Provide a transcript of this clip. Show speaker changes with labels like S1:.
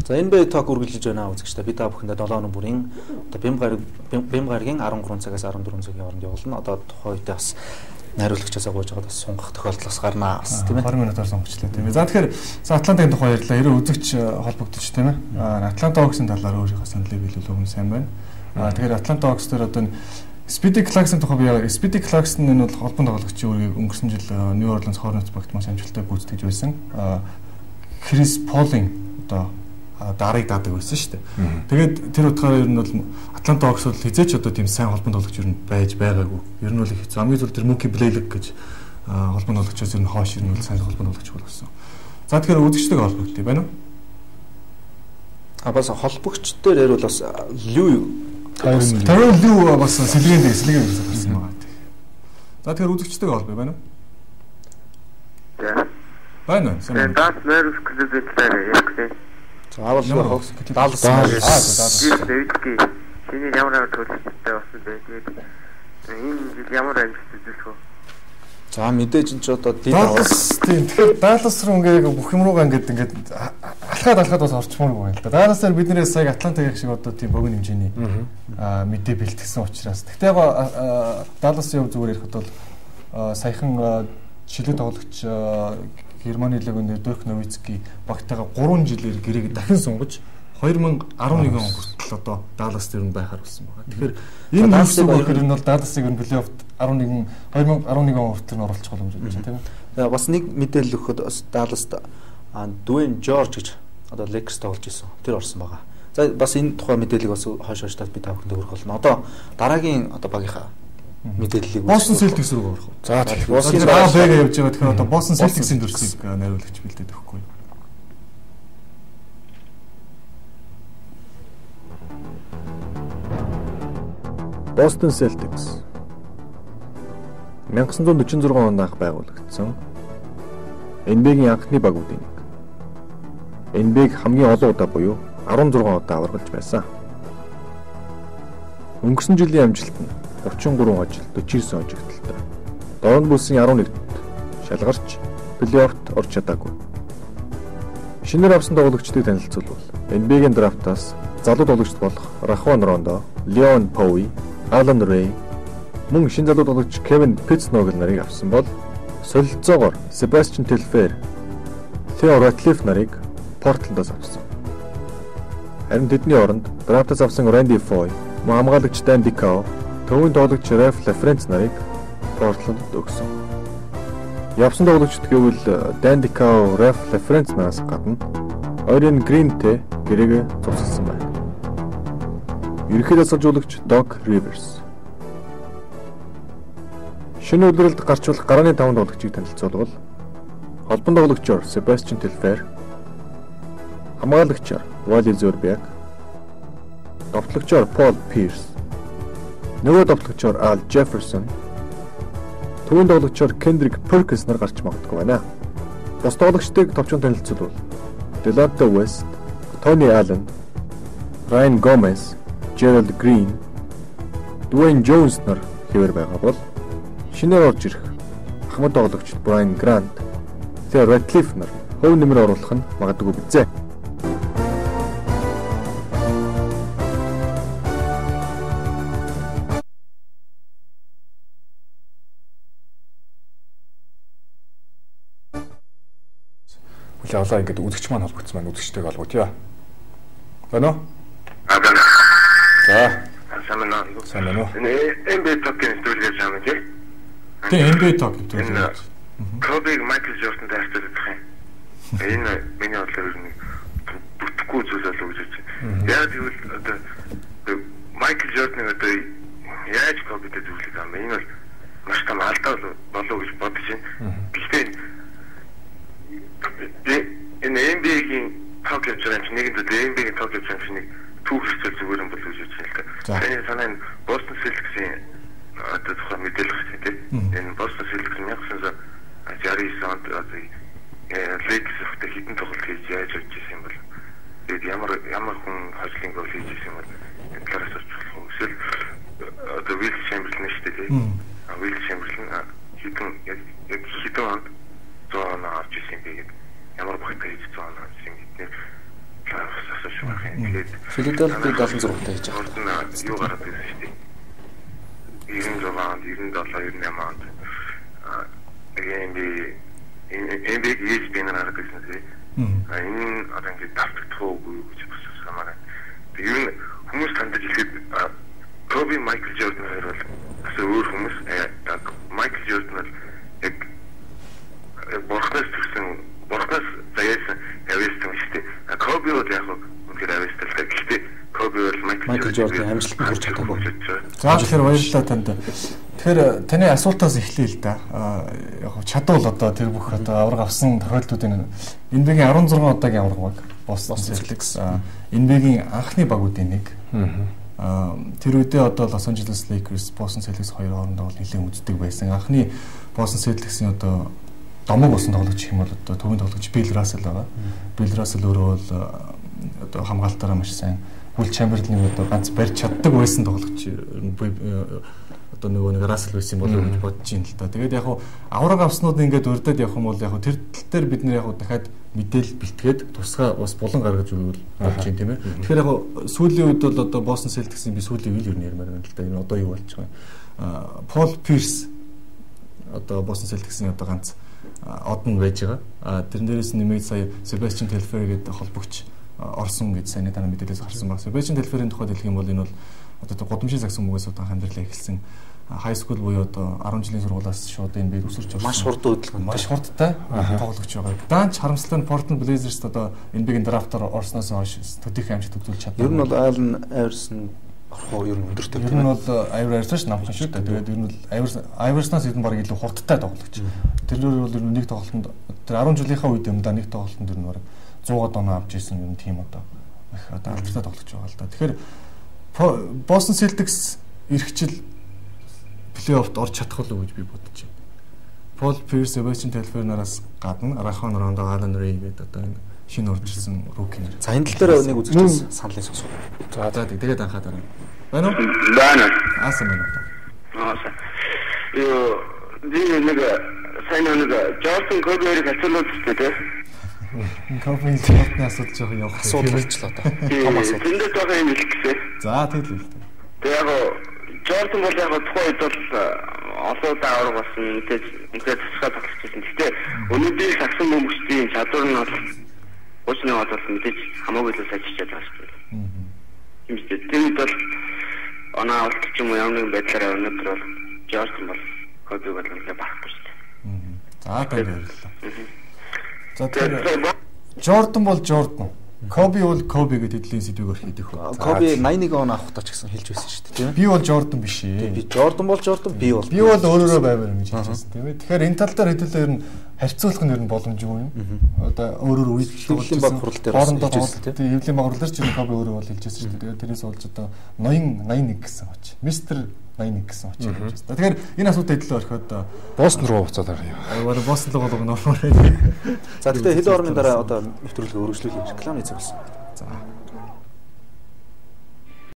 S1: За NBA Talk үргэлжлэж байна үзэгчдээ. Би та бүхэндээ 7 өнөө бүрийн одоо бэм гарагийн 13 цагаас 14 цагийн хооронд явуулна. Одоо тухайн үедээ бас найруулагчаас гуйж байгаа бас сунгах тохиолдол бас гарнаа бас тийм ээ. 20 минутаар сунгочлаа тийм ээ. За тэгэхээр Атлантагийн тухай ярьлаа. Ерөө үзэгч холбогдож тийм ээ. Атланта Hawks-ын талаар өөрийнхөө саналыг биелүүлэх өмнө сайн байна. Тэгэхээр Атланта Hawks дээр одоо Speedy Clarkson тухай би Speedy Clarkson энэ бол холбоон тоглогчийн үрийг өнгөрсөн жил New Orleans Hornets багт маш амжилттай гүйцэтгэж байсан. Chris Paul-ын одоо дарыг даадаг байсан шүү дээ. Тэгээд тэр утгаараа ер нь бол Атланта Hawks бол хизээч одоо тийм сайн холбоон тоглогч ер нь байж байгаагүй. Ер нь бол их замгийн зүйл тэр Mookie Blaylock гэж холбоон тоглогчоос ер нь хоош ер нь бол сайн холбоон тоглогч болсон. За тэгэхээр үзэгчтэй холбогдъё байна уу? Бас холбогч дээр ярил бас Лүү Тарон Лүү бас сэлгээнд гарсан байгаа. За тэгэхээр үзэгчтэй холбогдъё байна уу? Байна.
S2: Даас нэрс клубтэй яг
S1: Заавал Hawks Dallas
S2: Дэвидки чиний ямар төлөвтэй болсон бэ? Тэгээд энэ жил ямар амжилт үзүүлэх вэ?
S1: За мэдээж ч одоо
S3: Dallas тийм тэгэхээр Dallas руу ингээд бүх юм руугаа ингээд алхаад бас орчмооргүй байна л да. Dallas-аар бидний сая Атлантагийн шиг одоо тийм богино хэмжээний мэдээ бэлтгэсэн учраас. Гэхдээ яг Dallas-ийн зөв зүгээр ярихад бол саяхан шилдэг тоглогч Германы легионер Dirk Nowitzki багтайгаа 3 жилээр гэрээг дахин сунгаж 2011 он хүртэл одоо Dallas дээр нь байхаар болсон байгаа. Тэгэхээр энэ Dallas-ыг нь бол Dallas-ыг нь плей-оффт 2011 он хүртэл нь оруулах болов гэж бодож байна тийм ээ.
S1: Бас нэг мэдээлэл өгөхөд Dallas-д Dwayne George гэж одоо Lakers тоглож исэн. Тэр орсон байгаа. За бас энэ тухай мэдээллийг бас хойш таад би та бүхэнд өргөх болно. Одоо дараагийн одоо багийнхаа мэдээллийг
S3: Boston Celtics руу орох.
S1: За
S3: Boston Celtics явж байгаа. Тэгэхээр одоо Boston Celtics-ийн дүрсийг найруулагч бэлдээд өгөхгүй.
S4: Boston Celtics 1946 онд анх байгуулагдсан NBA-ийн анхны багуудын нэг. NBA-г хамгийн олон удаа буюу 16 удаа аваргалж байсан. Өнгөрсөн жилийн амжилт нь 33 хожил 49 хожигдолтой. Дорн бүлсийн 11-т шалгарч плей-оффт орж чадаагүй. Шинээр авсан тоглогчдыг танилцуулбал NBA-ийн драфтаас залуу тоглогч болох Rajon Rondo, Leon Powey, Alan Ray, мөн шинэ залуу тоглогч Kevin Pittsnogle нарыг авсан бол солилцоогоор Sebastian Telfair, Theo Ratliff нарыг Portland-аас авсан. Харин тэдний оронд драфтаас авсан Randy Foye, мөн хамгаалагч Dan Dickau, төвийн тоглогч Ralph LaFrance нарыг Portland-д өгсөн. Явсан тоглогчд гэвэл Dan Dickau, Ralph LaFrance нараас гадна Orion Greenтэй гэрээгээ цуцгалсан байна. Ерөнхий дасгалжуулагч Doc Rivers. Шинэ үйлрэлд гарч болох гарааны 5 тоглогчийг танилцуулбал холбон тоглогчор Sebastian Telfair, хамгаалагчаар Wally Szczerbiak, товтлогчор Paul Pierce, нөгөө товтлогчор Al Jefferson, төвийн тоглогчор Kendrick Perkins нар гарч магадгүй байна. Бус тоглогчдыг товчхон танилцуулбал Delonte West, Tony Allen, Ryan Gomez, Gerald Green, Dwayne Jones нар хэвээр байгаа бол шинээр орж ирэх ахмад тоглогч Brian Grant, Theo Ratliff нар хувь нэмэр оруулах нь магадгүй бизээ.
S3: Улаа ингээд үзэгч маань холбогдсон маань үзэгчтэйг холбогдъё. Байна уу? За. Сайн байна уу?
S2: NBA Talk-ийн төлөвлөж байгаа юм тий.
S3: Тэгээ NBA Talk гэдэг үү?
S2: Kobe Michael Jordan дайртаад байх юм. Энэ миний бодлоор нэг бүтггүй зүйл болов гэж байна. Яг тэгвэл одоо Michael Jordan одоо яаж Kobe-тэй зөвлөж байгаа юм. Энэ бол маш том алдаа болов гэж бодож байна. Гэхдээ энэ NBA-ийн Talk гэж байгаа юм. Нэгэнд NBA-ийн Talk гэж байгаа юм. Түүхэл зүгээр юм болов гэж байна. Таны санаа нь Boston Celtics-ийн одоо тухайн мэдээлэл хэвчээ тийм. Энэ Boston Celtics 1969 онд Lakers ихтэй хитэн тоглолт хийж яаж явж ирсэн юм бол тэгээд ямар хүн хожлын гол хийж ирсэн юм бол энэ талаас очих уу. Эсвэл одоо Will Chamberlain шүү дээ тийм. Will Chamberlain хитэн онд 100 он авч ирсэн юм тэгээд ямар багтаа хийж 100 он авч ирсэн гэдэг талаас Тэгээд
S1: Филадельфи 76-тай хийж байгаа.
S2: Юу гараад ирсэн шүү дээ. 96 онд, 97, 98 онд NBA ээж бинээр хараад байсан тийм. Энэ одоо ингээд давтагдах уугүй гэж босож хамаарай. Тэгээд юу хүмүүс тандж хэлэхэд Коби Майкл Жордан хоёр бол бас өөр хүмүүс Майкл Жордан бол яг бурхнаас төрсэн бурхнаас заяасан авьяастай шүү дээ. Коби бол яг үнээр авьяастай. Гэхдээ Коби бол Майкл
S1: Жордан амжилтанд хүрч чадаагүй.
S3: За тэгэхээр баярлалаа танд. Тэгэхээр таны асуултаас эхлэе л да. Яг чадвал одоо тэр бүх одоо авраг авсан тохиолдлуудын NBA-гийн 16 удаагийн авраг баг Boston Celtics NBA-гийн анхны багуудын нэг. Тэр үедээ одоо Los Angeles Lakers, Boston Celtics хоёр хоорондоо нэлээд үздэг байсан. Анхны Boston Celtics-ийн одоо домог болсон тоглогч юм бол одоо төвийн тоглогч Bill Russell байгаа. Bill Russell өөрөө бол одоо хамгаалтаараа маш сайн Will Chamberlain-ийг одоо ганц барьж чаддаг байсан тоглогч одоо нөгөө нэг Russell байсан болов уу гэж бодож юм л та. Тэгээд яг авраг авснууд ингээд урдаад явах юм бол яг тэр тал дээр бид нэр яг дахиад мэдээлэл бэлтгээд тусгай бас булан гаргаж өгвөл болж юм тийм ээ. Тэгэхээр яг сүүлийн үед бол одоо Boston Celtics-ийн би сүүлийн үйл юу нэрмээр байна л да. Энэ одоо юу болж байгаа. Paul Pierce одоо Boston Celtics-ийн одоо ганц одон байж байгаа. Тэрэн дээрээс нэмээд сая Sebastian Telfair гэдэг холбогч орсон гэж сайн танаа мэдээлэлээс гарсан байна. Sebastian Telfair-ийн тухайд хэлэх юм бол энэ бол одоо гудамжийн загсан мөгөөс удаан амьдралаа эхэлсэн high school буюу одоо 10 жилийн сургуулиас шууд энэ бийг өсөрч орсон.
S1: Маш хурд хөдөлгөөн.
S3: Маш хурдтай тоглогч байгаа. Даанч харамсалтай нь Portland Blazers одоо энэ бигийн драфтаар орсноос хойш төдийх амжилт үзүүлж чадсан.
S1: Ер нь бол Allen Iverson орох ер нь өндөртэй.
S3: Ер нь бол Iverson намхан шүү дээ. Тэгээд ер нь бол Iverson-аас ер нь баг илүү хурдтай тоглогч. Тэрнэр бол ер нь нэг тоглолтод тэр 10 жилийнхаа үед юм да нэг тоглолтод ер нь баг 100 доноо авч ирсэн юм тийм одоо их одоо алдартай тоглогч байгаа л да. Тэгэхээр Boston Celtics эрхчил плей-оффт орж чадах уу гэж би бодож байна. Paul Pierce, Sebastian Telfair нараас гадна Rajon Rondo, Allen Ray гэдэг одоо энэ шинэ орж ирсэн руки нэр.
S1: За энэ тал дээр нэг үзэгчээс саналын сонсгоо.
S3: За тэгээд анхаад байна. Байна уу?
S2: Байна.
S3: Аасан байна.
S2: Аасан. Нэг сайн нэг Jordan Kobe-ийг хацуулуулсан тийм.
S3: Кофений спортны асуудал жоох явах
S1: асуудал болчихлоо одоо. Том асуудал.
S2: Тэндээ жоохон юм хэлчихсэн.
S3: За тэгэл л.
S2: Тэгээ яг Jordan бол яг тухайн үед бол олон даавар болсон мэдээж үнэхээр тусгай тоглож байсан. Гэхдээ өнөөдрийн сагсан бөмбөгчдийн чадвар нь бол уучны бол мэдээж хамаагүй л сажиж байгаа шүү дээ. Тийм үү. Тэр үед бол оноо авалт ч юм уу ямар нэгэн байдлаар өнөөдөр бол Jordan бол Kobe бол үнэхээр багтсан шүү дээ.
S3: За тэгэл. За тэр Jordan бол Jordan. Kobe бол Kobe гэдэг хэдлийн сэдвийг орхийдэх үү.
S1: Kobe 81 он авахтаа ч гэсэн хэлж байсан шүү дээ, тийм ээ.
S3: Би бол Jordan биш ээ.
S1: Би Jordan бол Jordan, би бол
S3: өөрөөрөө баймаар юм гэж хэлсэн, тийм ээ. Тэгэхээр энэ тал дээр хэдүүлээ ер нь харьцуулах нь ер нь боломжгүй юм. Одоо өөрөөр
S1: үйлчлэлийн баг хурал дээр хэлжсэн,
S3: тийм. Хэвлийн баг хурал дээр ч Kobe өөрөө бол хэлжсэн шүү дээ. Тэгээд тэрнээс болж одоо ноён 81 гэсэн оч. Mr 81 гэсэн оч хэлж байна. Тэгэхээр энэ асуудал хэдлээ орхиод
S4: Бостон руу буцаад харъя.
S3: Бостон руу нормоор.
S1: За тэгэхээр хэд орны дараа одоо нэвтрүүлгээ өргөжлүүлэх рекламын цаг болсон.
S3: За